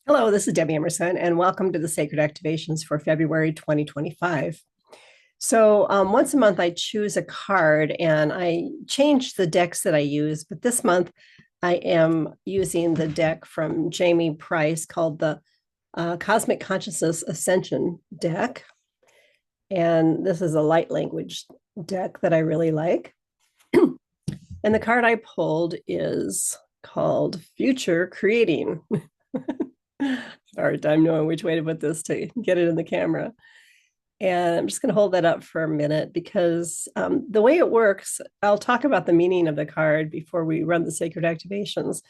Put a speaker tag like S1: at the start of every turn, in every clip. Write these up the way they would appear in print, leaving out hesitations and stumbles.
S1: Hello, this is Debbie Emerson, and welcome to the Sacred Activations for February 2025. Once a month, I choose a card and I change the decks that I use. But this month, I am using the deck from Jamie Price called the Cosmic Consciousness Ascension deck. And this is a light language deck that I really like. And the card I pulled is called Future Creating. Hard time knowing which way to put this to get it in the camera. And I'm just going to hold that up for a minute because the way it works, I'll talk about the meaning of the card before we run the sacred activations.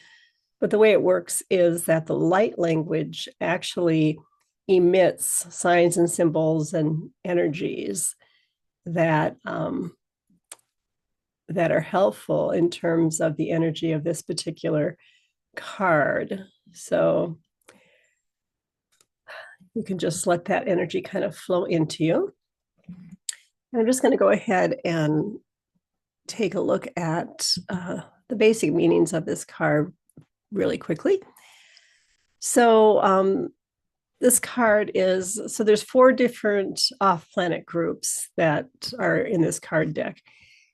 S1: But the way it works is that the light language actually emits signs and symbols and energies that that are helpful in terms of the energy of this particular card. So you can just let that energy kind of flow into you. And I'm just going to go ahead and take a look at the basic meanings of this card really quickly. This card is, so there's 4 different off-planet groups that are in this card deck.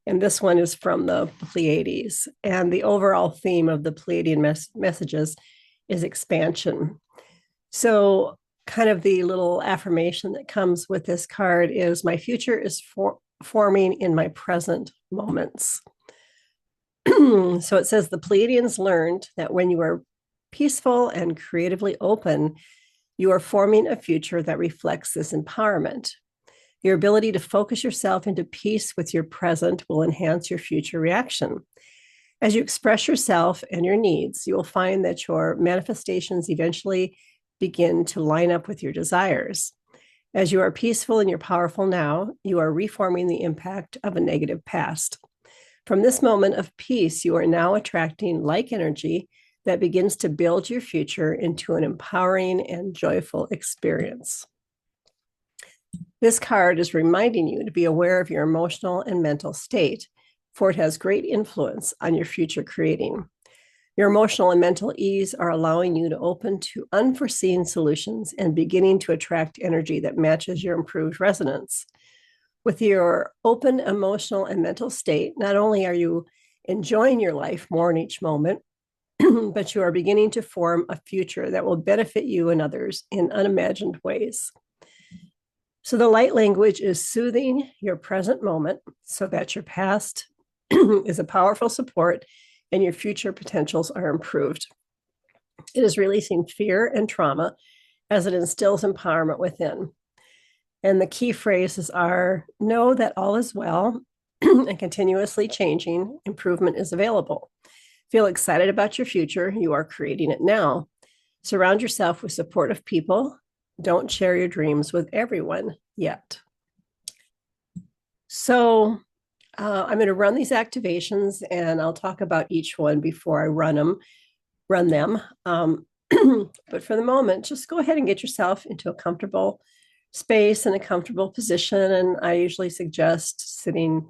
S1: And this one is from the Pleiades. And the overall theme of the Pleiadian messages is expansion. So kind of the little affirmation that comes with this card is my future is forming in my present moments. So it says the Pleiadians learned that when you are peaceful and creatively open, you are forming a future that reflects this empowerment. Your ability to focus yourself into peace with your present will enhance your future reaction. As you express yourself and your needs, you will find that your manifestations eventually begin to line up with your desires. As you are peaceful and you're powerful now, you are reforming the impact of a negative past. From this moment of peace, you are now attracting like energy that begins to build your future into an empowering and joyful experience. This card is reminding you to be aware of your emotional and mental state, for it has great influence on your future creating. Your emotional and mental ease are allowing you to open to unforeseen solutions and beginning to attract energy that matches your improved resonance. With your open emotional and mental state, not only are you enjoying your life more in each moment, but you are beginning to form a future that will benefit you and others in unimagined ways. So the light language is soothing your present moment so that your past is a powerful support and your future potentials are improved. It is releasing fear and trauma as it instills empowerment within. And the key phrases are know that all is well and continuously changing improvement is available. Feel excited about your future. You are creating it now. Surround yourself with supportive people. Don't share your dreams with everyone yet. So I'm going to run these activations and I'll talk about each one before I run them. But for the moment, just go ahead and get yourself into a comfortable space and a comfortable position. And I usually suggest sitting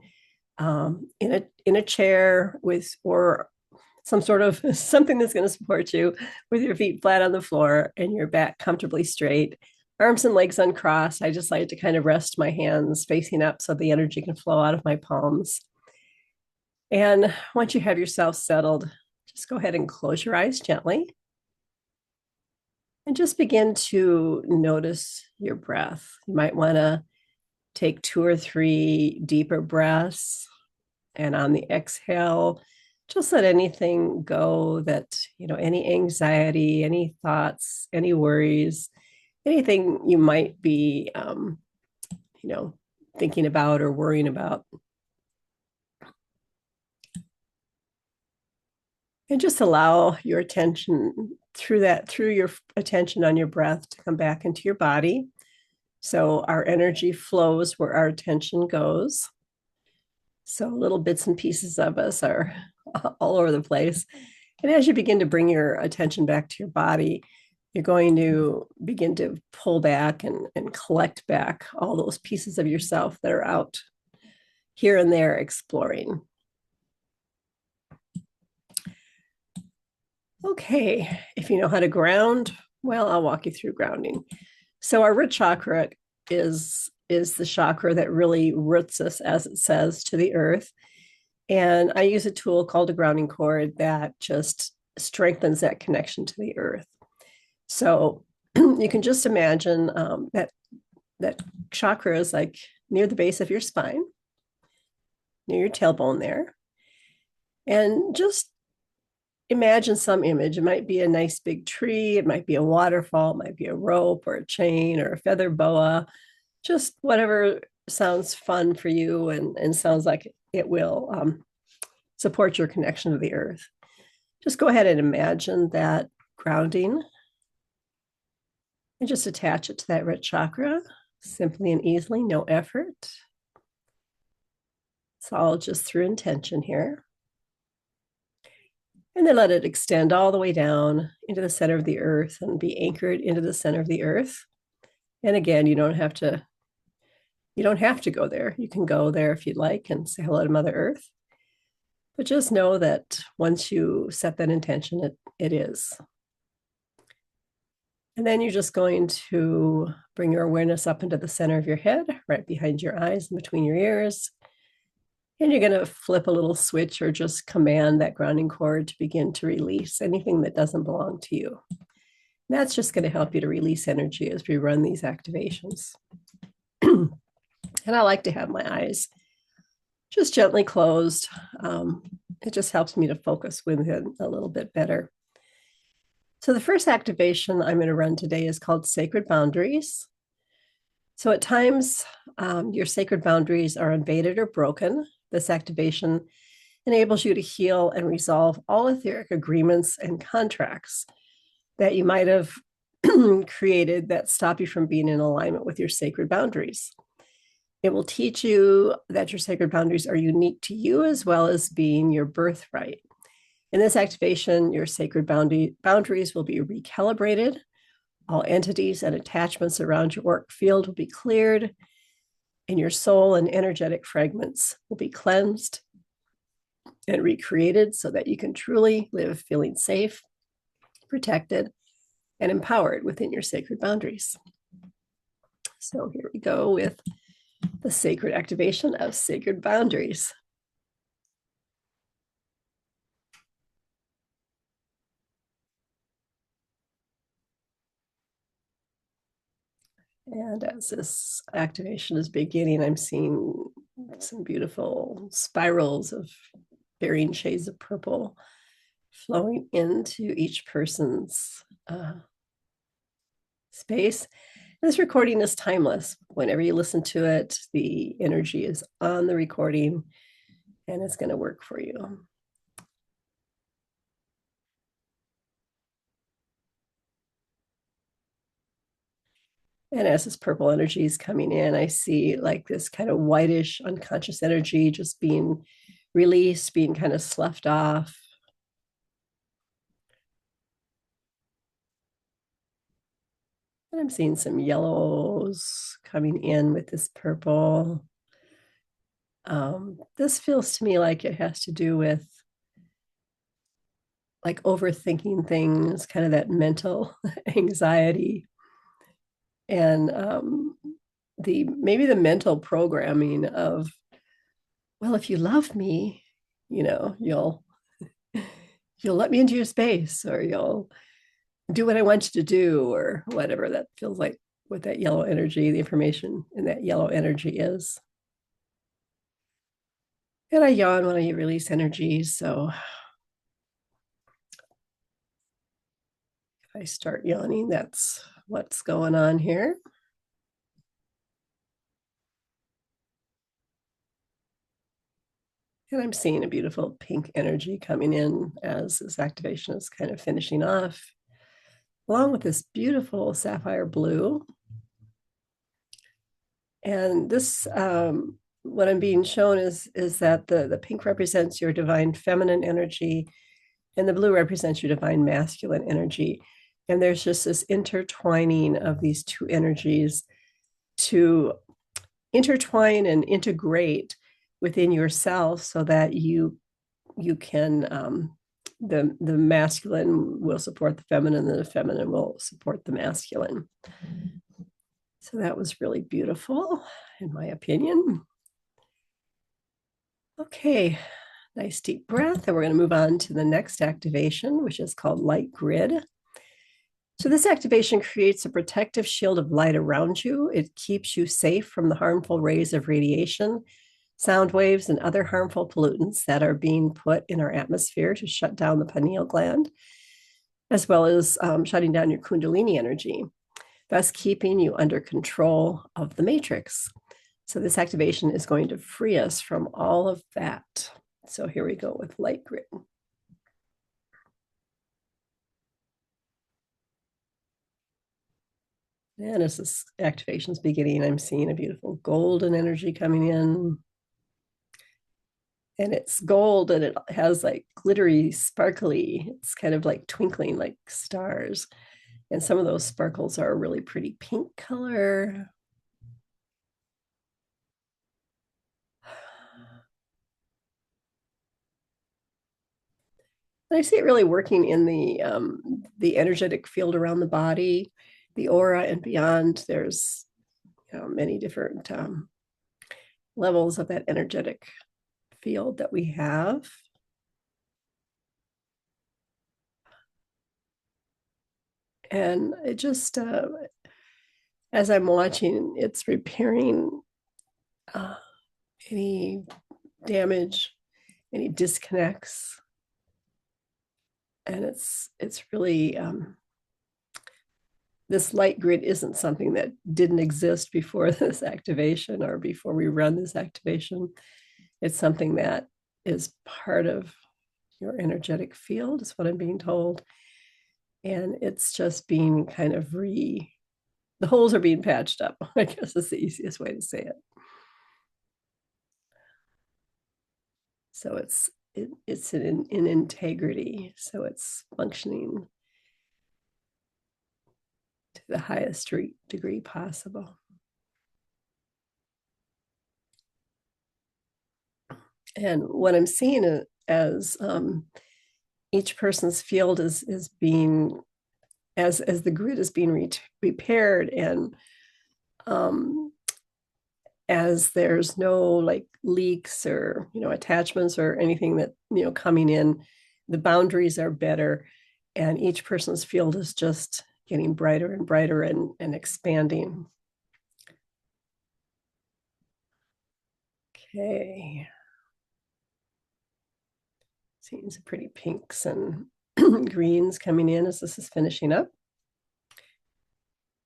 S1: in a chair or some sort of something that's going to support you with your feet flat on the floor and your back comfortably straight, arms and legs uncrossed. I just like to kind of rest my hands facing up so the energy can flow out of my palms. And once you have yourself settled, just go ahead and close your eyes gently. And just begin to notice your breath. You might want to take 2 or 3 deeper breaths. And on the exhale, just let anything go that, any anxiety, any thoughts, any worries, anything you might be, thinking about or worrying about. And just allow your attention through your attention on your breath to come back into your body. So our energy flows where our attention goes. So little bits and pieces of us are all over the place. And as you begin to bring your attention back to your body, you're going to begin to pull back and collect back all those pieces of yourself that are out here and there exploring. Okay, if you know how to ground, Well, I'll walk you through grounding. So our root chakra is the chakra that really roots us, as it says, to the earth. And I use a tool called a grounding cord that just strengthens that connection to the earth. So you can just imagine that chakra is like near the base of your spine, near your tailbone there. And just imagine some image. It might be a nice big tree, it might be a waterfall, it might be a rope or a chain or a feather boa, just whatever sounds fun for you and sounds like it will support your connection to the earth. Just go ahead and imagine that grounding and just attach it to that root chakra simply and easily, no effort. It's all just through intention here. And then let it extend all the way down into the center of the earth and be anchored into the center of the earth. And again, you don't have to go there. You can go there if you'd like and say hello to Mother Earth. But just know that once you set that intention, it is. And then you're just going to bring your awareness up into the center of your head, right behind your eyes and between your ears. And you're going to flip a little switch or just command that grounding cord to begin to release anything that doesn't belong to you. And that's just going to help you to release energy as we run these activations. And I like to have my eyes just gently closed. It just helps me to focus within a little bit better. So the first activation I'm going to run today is called Sacred Boundaries. So at times, your sacred boundaries are invaded or broken. This activation enables you to heal and resolve all etheric agreements and contracts that you might have created that stop you from being in alignment with your sacred boundaries. It will teach you that your sacred boundaries are unique to you as well as being your birthright. In this activation, your sacred boundaries will be recalibrated. All entities and attachments around your work field will be cleared, and your soul and energetic fragments will be cleansed and recreated so that you can truly live feeling safe, protected, and empowered within your sacred boundaries. So here we go with the sacred activation of sacred boundaries. And as this activation is beginning, I'm seeing some beautiful spirals of varying shades of purple flowing into each person's space. This recording is timeless. Whenever you listen to it, the energy is on the recording and it's going to work for you. And as this purple energy is coming in, I see like this kind of whitish unconscious energy just being released, being kind of sloughed off. And I'm seeing some yellows coming in with this purple. This feels to me like it has to do with like overthinking things, kind of that mental anxiety. And maybe the mental programming of, well, if you love me, you'll let me into your space, or you'll do what I want you to do, or whatever that feels like with that yellow energy, the information in that yellow energy is. And I yawn when I release energy. So if I start yawning, that's what's going on here. And I'm seeing a beautiful pink energy coming in as this activation is kind of finishing off, along with this beautiful sapphire blue. And this, what I'm being shown is that the pink represents your divine feminine energy, and the blue represents your divine masculine energy. And there's just this intertwining of these two energies to intertwine and integrate within yourself so that you can the masculine will support the feminine, and the feminine will support the masculine. So that was really beautiful, in my opinion. Okay, nice deep breath. And we're going to move on to the next activation, which is called light grid. So this activation creates a protective shield of light around you. It keeps you safe from the harmful rays of radiation, sound waves, and other harmful pollutants that are being put in our atmosphere to shut down the pineal gland, as well as shutting down your Kundalini energy, thus keeping you under control of the matrix. So this activation is going to free us from all of that. So here we go with light grid. And as this activation is beginning, I'm seeing a beautiful golden energy coming in. And it's gold and it has like glittery, sparkly, it's kind of like twinkling like stars. And some of those sparkles are a really pretty pink color. And I see it really working in the energetic field around the body, the aura, and beyond. There's many different levels of that energetic field that we have. And it just, as I'm watching, it's repairing any damage, any disconnects. And it's really, this light grid isn't something that didn't exist before this activation or before we run this activation. It's something that is part of your energetic field, is what I'm being told. And it's just being kind of the holes are being patched up, I guess is the easiest way to say it. So it's in integrity. So it's functioning to the highest degree possible. And what I'm seeing as each person's field is being, as the grid is being repaired, and as there's no like leaks or attachments or anything that coming in, the boundaries are better, and each person's field is just getting brighter and brighter and expanding. Okay. Seeing some pretty pinks and greens coming in as this is finishing up.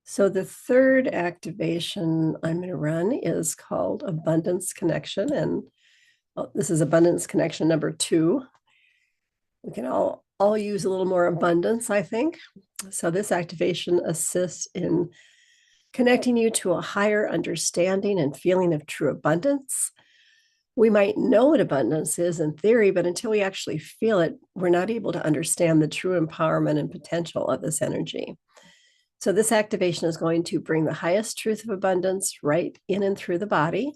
S1: So the third activation I'm going to run is called Abundance Connection. And this is Abundance Connection number 2. We can all use a little more abundance, I think. So this activation assists in connecting you to a higher understanding and feeling of true abundance. We might know what abundance is in theory, but until we actually feel it, we're not able to understand the true empowerment and potential of this energy. So this activation is going to bring the highest truth of abundance right in and through the body.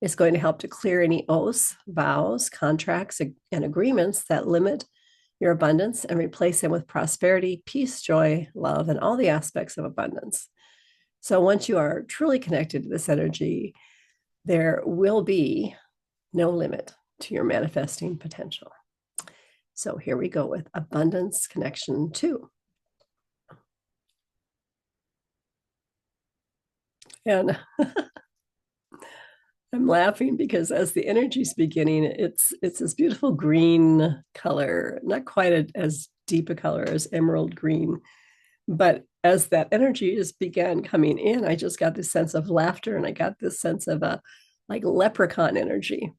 S1: It's going to help to clear any oaths, vows, contracts, and agreements that limit your abundance and replace them with prosperity, peace, joy, love, and all the aspects of abundance. So once you are truly connected to this energy, there will be no limit to your manifesting potential. So here we go with Abundance Connection 2. And I'm laughing because as the energy is beginning, it's this beautiful green color, not quite as deep a color as emerald green. But as that energy just began coming in, I just got this sense of laughter, and I got this sense of a like leprechaun energy.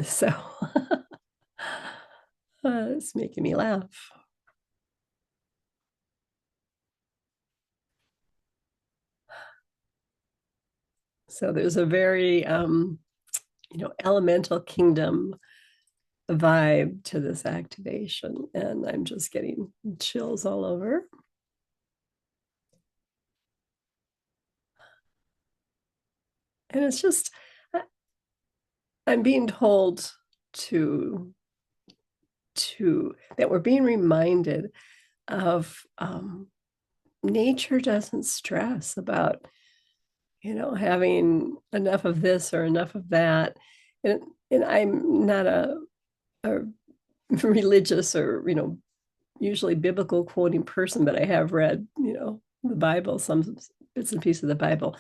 S1: So it's making me laugh. So there's a very elemental kingdom vibe to this activation, and I'm just getting chills all over. And it's just, I'm being told to that we're being reminded of nature doesn't stress about, having enough of this or enough of that. And I'm not a religious or, usually biblical quoting person, but I have read, the Bible, some bits and pieces of the Bible.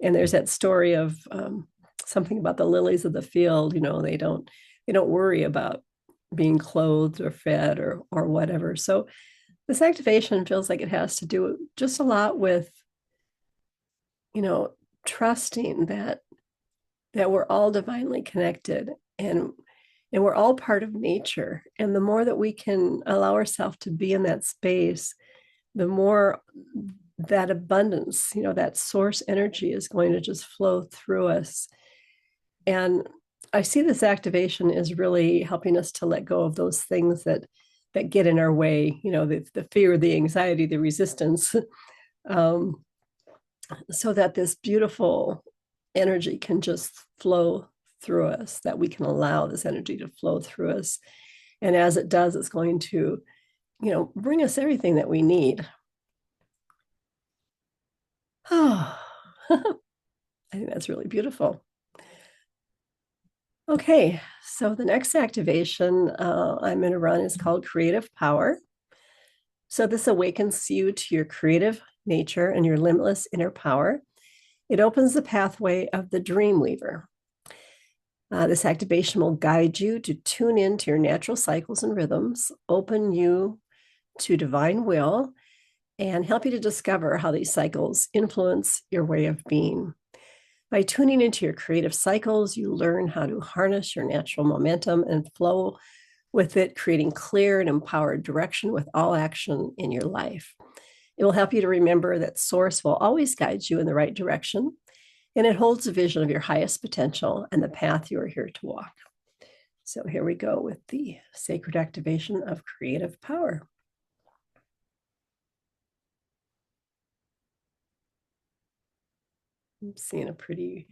S1: And there's that story of something about the lilies of the field. They don't worry about being clothed or fed or whatever. So this activation feels like it has to do just a lot with, you know, trusting that we're all divinely connected, and we're all part of nature. And the more that we can allow ourselves to be in that space, the more that abundance, that source energy is going to just flow through us. And I see this activation is really helping us to let go of those things that get in our way, the fear, the anxiety, the resistance, um, so that this beautiful energy can just flow through us, that we can allow this energy to flow through us. And as it does, it's going to, bring us everything that we need. Oh, I think that's really beautiful. Okay, so the next activation I'm going to run is called Creative Power. So this awakens you to your creative nature and your limitless inner power. It opens the pathway of the dream weaver. This activation will guide you to tune into your natural cycles and rhythms, open you to divine will, and help you to discover how these cycles influence your way of being. By tuning into your creative cycles, you learn how to harness your natural momentum and flow with it, creating clear and empowered direction with all action in your life. It will help you to remember that Source will always guide you in the right direction, and it holds a vision of your highest potential and the path you are here to walk. So here we go with the sacred activation of creative power. I'm seeing a pretty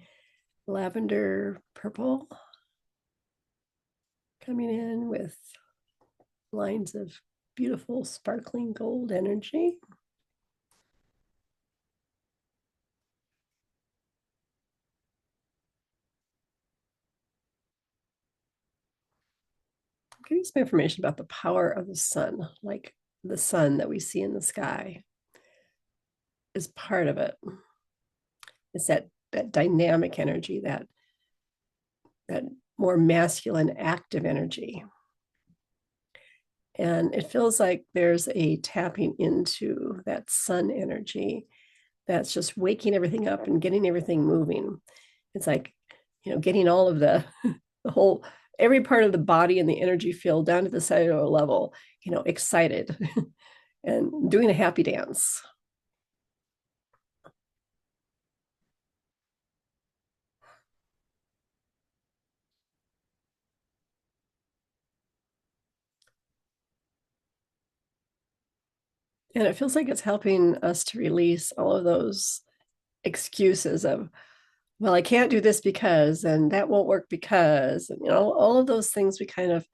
S1: lavender purple coming in with lines of beautiful sparkling gold energy. I'm getting some information about the power of the sun, like the sun that we see in the sky is part of it. It's that dynamic energy, that more masculine active energy. And it feels like there's a tapping into that sun energy that's just waking everything up and getting everything moving. It's like, getting all of the whole, every part of the body and the energy field down to the cellular level, excited and doing a happy dance. And it feels like it's helping us to release all of those excuses of, well, I can't do this because, and that won't work because, and, all of those things we kind of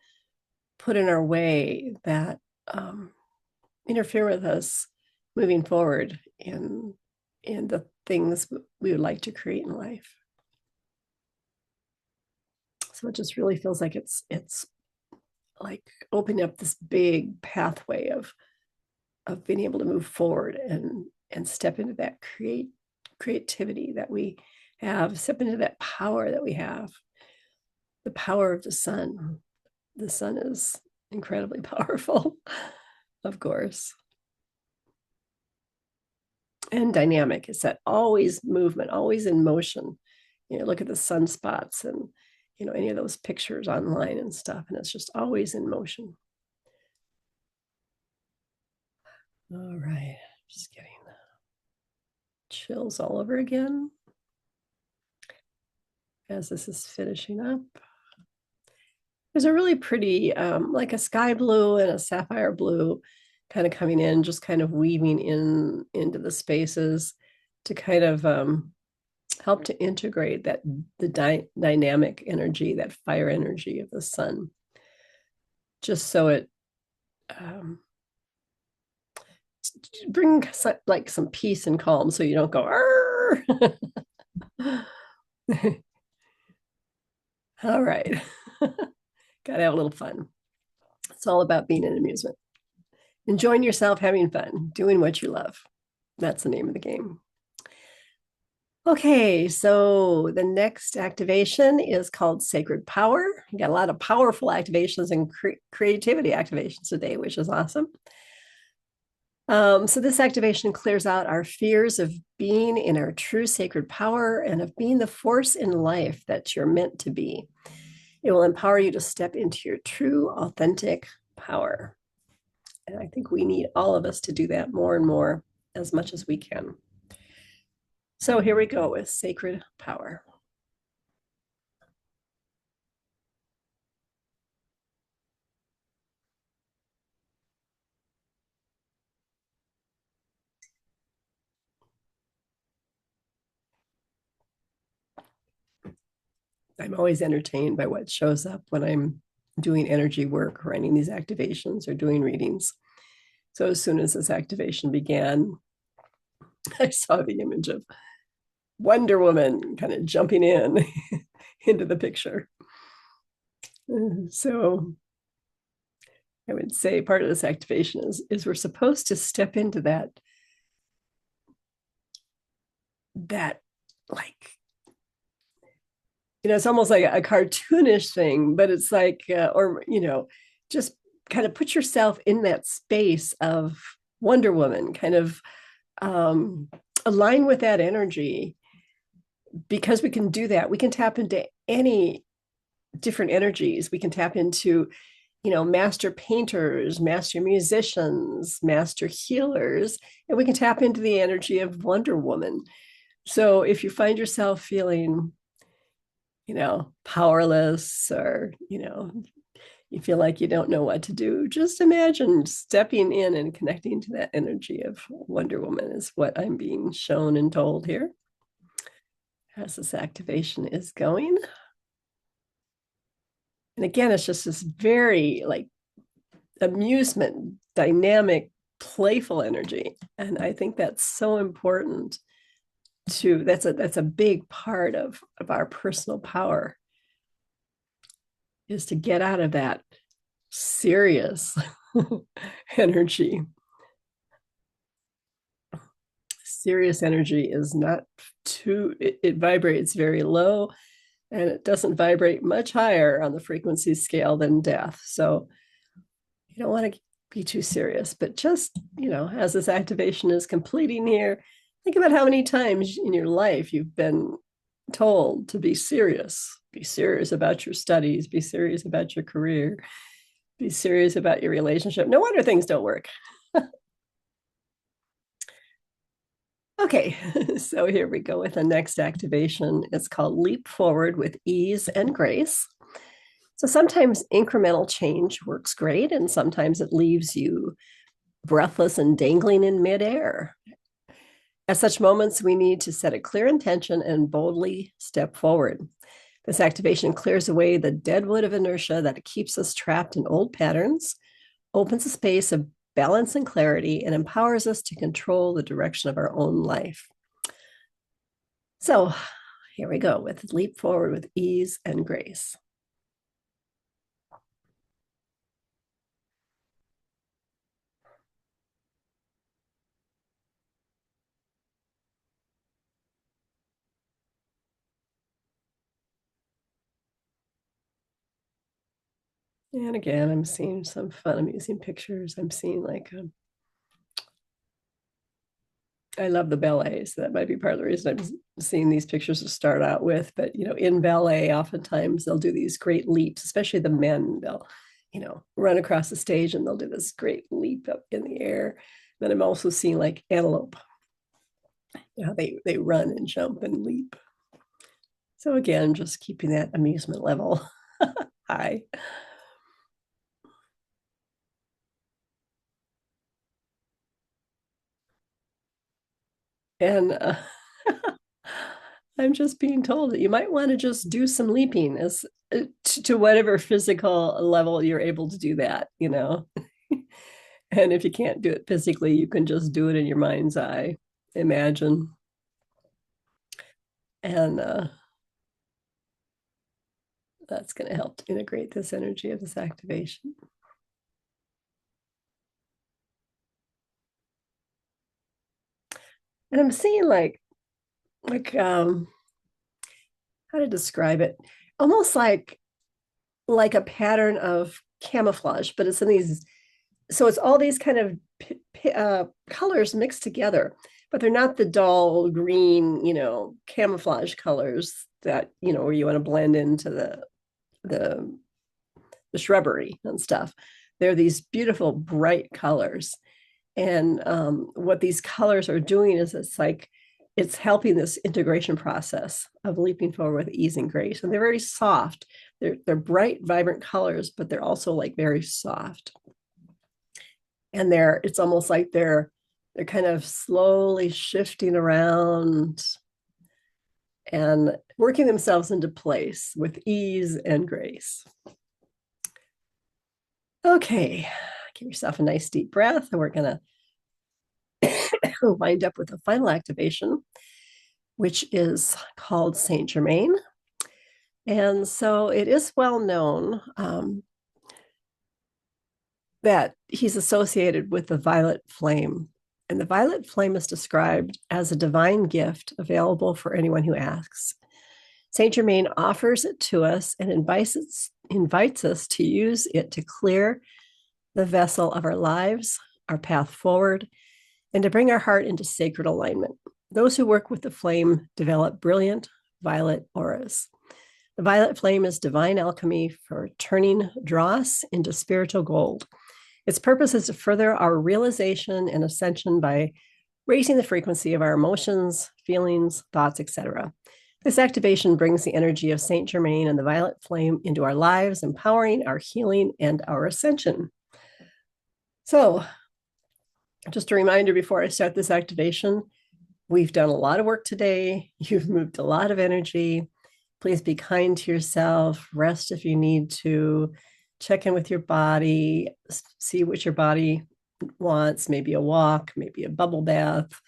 S1: put in our way that interfere with us moving forward in the things we would like to create in life. So it just really feels like it's like opening up this big pathway of being able to move forward and step into that creativity that we have, step into that power that we have, the power of the sun. The sun is incredibly powerful, of course, and dynamic. It's that always movement, always in motion. Look at the sunspots and any of those pictures online and stuff, and it's just always in motion. All right, just getting chills all over again as this is finishing up. There's a really pretty, like a sky blue and a sapphire blue kind of coming in, just kind of weaving into the spaces to kind of help to integrate the dynamic energy, that fire energy of the sun. just so it um, bring like some peace and calm, so you don't go. All right, gotta have a little fun. It's all about being an amusement, enjoying yourself, having fun, doing what you love. That's the name of the game. Okay, so the next activation is called Sacred Power. You got a lot of powerful activations and creativity activations today, which is awesome. So this activation clears out our fears of being in our true sacred power and of being the force in life that you're meant to be. It will empower you to step into your true, authentic power. And I think we need all of us to do that more and more as much as we can. So here we go with sacred power. I'm always entertained by what shows up when I'm doing energy work, writing these activations or doing readings. So as soon as this activation began, I saw the image of Wonder Woman kind of jumping in into the picture. So I would say part of this activation is we're supposed to step into that like it's almost like a cartoonish thing, but it's like or just kind of put yourself in that space of Wonder Woman, kind of um, align with that energy, because we can do that. We can tap into any different energies. We can tap into master painters, master musicians, master healers, and we can tap into the energy of Wonder Woman. So if you find yourself feeling powerless, or you feel like you don't know what to do, just imagine stepping in and connecting to that energy of Wonder Woman is what I'm being shown and told here as this activation is going. And again, it's just this very like amusement, dynamic, playful energy. And I think that's so important to that's a big part of our personal power, is to get out of that serious energy. Serious energy is not it vibrates very low, and it doesn't vibrate much higher on the frequency scale than death. So you don't want to be too serious, but just, as this activation is completing here, think about how many times in your life you've been told to be serious about your studies, be serious about your career, be serious about your relationship. No wonder things don't work. Okay, so here we go with the next activation. It's called Leap Forward with Ease and Grace. So sometimes incremental change works great, and sometimes it leaves you breathless and dangling in midair. At such moments, we need to set a clear intention and boldly step forward. This activation clears away the deadwood of inertia that keeps us trapped in old patterns, opens a space of balance and clarity, and empowers us to control the direction of our own life. So here we go with Leap Forward with Ease and Grace. And again, I'm seeing some fun, amusing pictures. I'm seeing like I love the ballet, so that might be part of the reason I'm seeing these pictures to start out with. But in ballet, oftentimes they'll do these great leaps, especially the men. They'll, run across the stage and they'll do this great leap up in the air. Then I'm also seeing like antelope. They run and jump and leap. So again, just keeping that amusement level high. And I'm just being told that you might want to just do some leaping as to whatever physical level you're able to do that, you know. And if you can't do it physically, you can just do it in your mind's eye, imagine. And that's going to help to integrate this energy of this activation. And I'm seeing like how to describe it, almost like a pattern of camouflage, but it's in these, so it's all these kind of colors mixed together, but they're not the dull green, you know, camouflage colors that, you know, where you want to blend into the the shrubbery and stuff. They're these beautiful bright colors. And what these colors are doing is it's helping this integration process of leaping forward with ease and grace. And they're very soft. They're bright, vibrant colors, but they're also like very soft. And it's almost like they're kind of slowly shifting around and working themselves into place with ease and grace. Okay, give yourself a nice deep breath, and we're going to wind up with a final activation, which is called Saint Germain. And so it is well known that he's associated with the violet flame. And the violet flame is described as a divine gift available for anyone who asks. Saint Germain offers it to us and invites us to use it to clear the vessel of our lives, our path forward, and to bring our heart into sacred alignment. Those who work with the flame develop brilliant violet auras. The violet flame is divine alchemy for turning dross into spiritual gold. Its purpose is to further our realization and ascension by raising the frequency of our emotions, feelings, thoughts, etc. This activation brings the energy of Saint Germain and the violet flame into our lives, empowering our healing and our ascension. So, just a reminder before I start this activation, we've done a lot of work today. You've moved a lot of energy. Please be kind to yourself. Rest if you need to. Check in with your body. See what your body wants. Maybe a walk, maybe a bubble bath,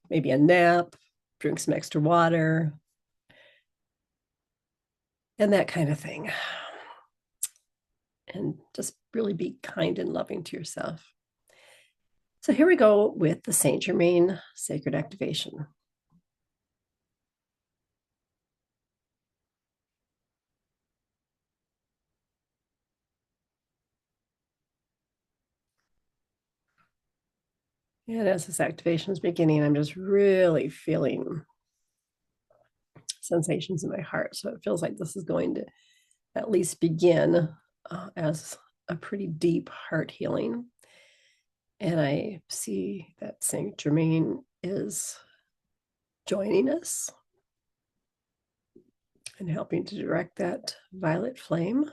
S1: maybe a nap. Drink some extra water, and that kind of thing. And just really be kind and loving to yourself. So here we go with the Saint Germain Sacred Activation. And as this activation is beginning, I'm just really feeling sensations in my heart. So it feels like this is going to at least begin as a pretty deep heart healing. And I see that Saint Germain is joining us and helping to direct that violet flame.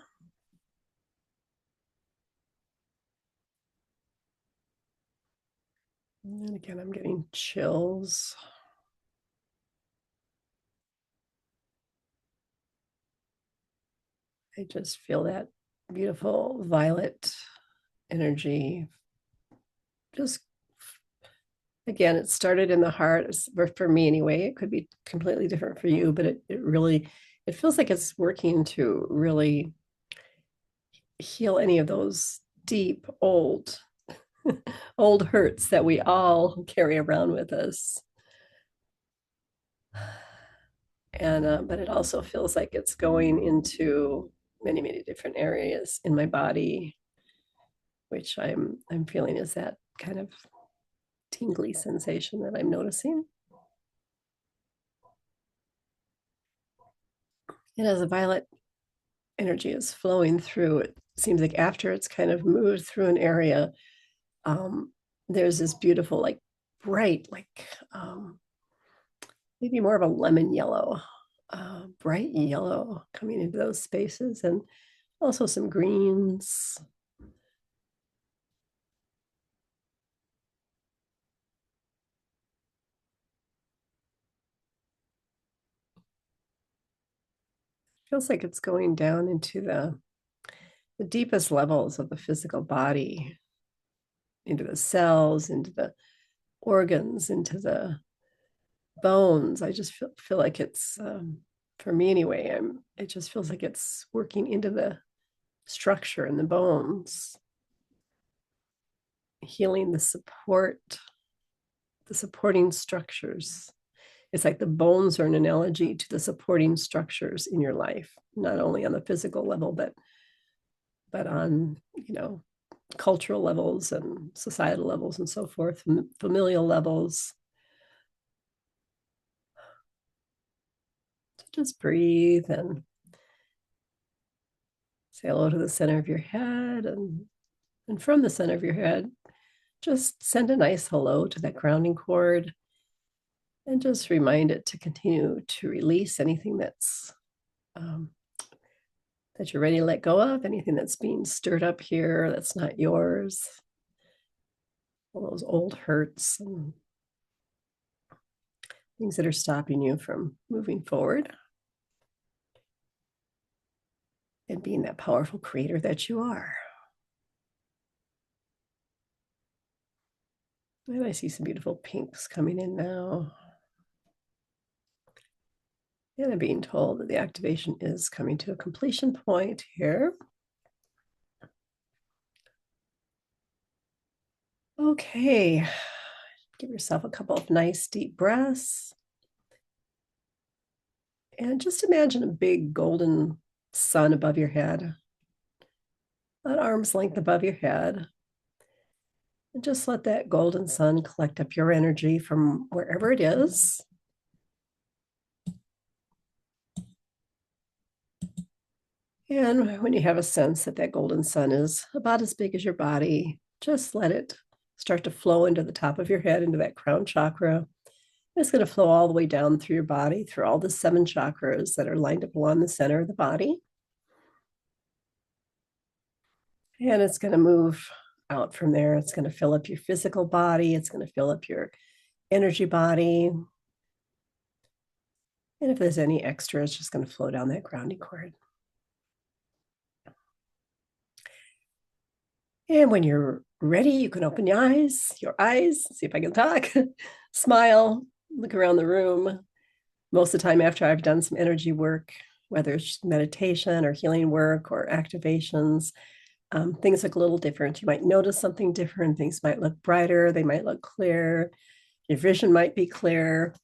S1: And again, I'm getting chills. I just feel that beautiful violet energy. Just again, it started in the heart for me anyway. It could be completely different for you, but it really, it feels like it's working to really heal any of those deep old hurts that we all carry around with us. And but it also feels like it's going into many different areas in my body, which I'm feeling is that kind of tingly sensation that I'm noticing. And as the violet energy is flowing through, it seems like after it's kind of moved through an area, there's this beautiful, like bright, like maybe more of a lemon yellow, bright yellow coming into those spaces, and also some greens. Feels like it's going down into the deepest levels of the physical body, into the cells, into the organs, into the bones. I just feel like it's, for me anyway, it just feels like it's working into the structure in the bones, healing the supporting structures. It's like the bones are an analogy to the supporting structures in your life, not only on the physical level, but on, cultural levels and societal levels and so forth, and familial levels. So just breathe and say hello to the center of your head, and from the center of your head, just send a nice hello to that grounding cord, and just remind it to continue to release anything that you're ready to let go of, anything that's being stirred up here that's not yours, all those old hurts and things that are stopping you from moving forward and being that powerful creator that you are. And I see some beautiful pinks coming in now. And I'm being told that the activation is coming to a completion point here. Okay, give yourself a couple of nice deep breaths. And just imagine a big golden sun above your head, at arm's length above your head. And just let that golden sun collect up your energy from wherever it is. And when you have a sense that that golden sun is about as big as your body, just let it start to flow into the top of your head, into that crown chakra. It's going to flow all the way down through your body, through all the 7 chakras that are lined up along the center of the body. And it's going to move out from there. It's going to fill up your physical body. It's going to fill up your energy body. And if there's any extra, it's just going to flow down that grounding cord. And when you're ready, you can open your eyes, see if I can talk, smile, look around the room. Most of the time after I've done some energy work, whether it's meditation or healing work or activations, things look a little different. You might notice something different. Things might look brighter. They might look clear. Your vision might be clear.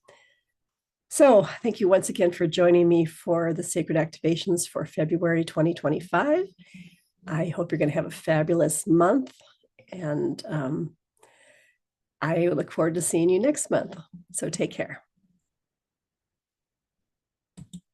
S1: So thank you once again for joining me for the Sacred Activations for February 2025. I hope you're going to have a fabulous month, and I look forward to seeing you next month. So take care.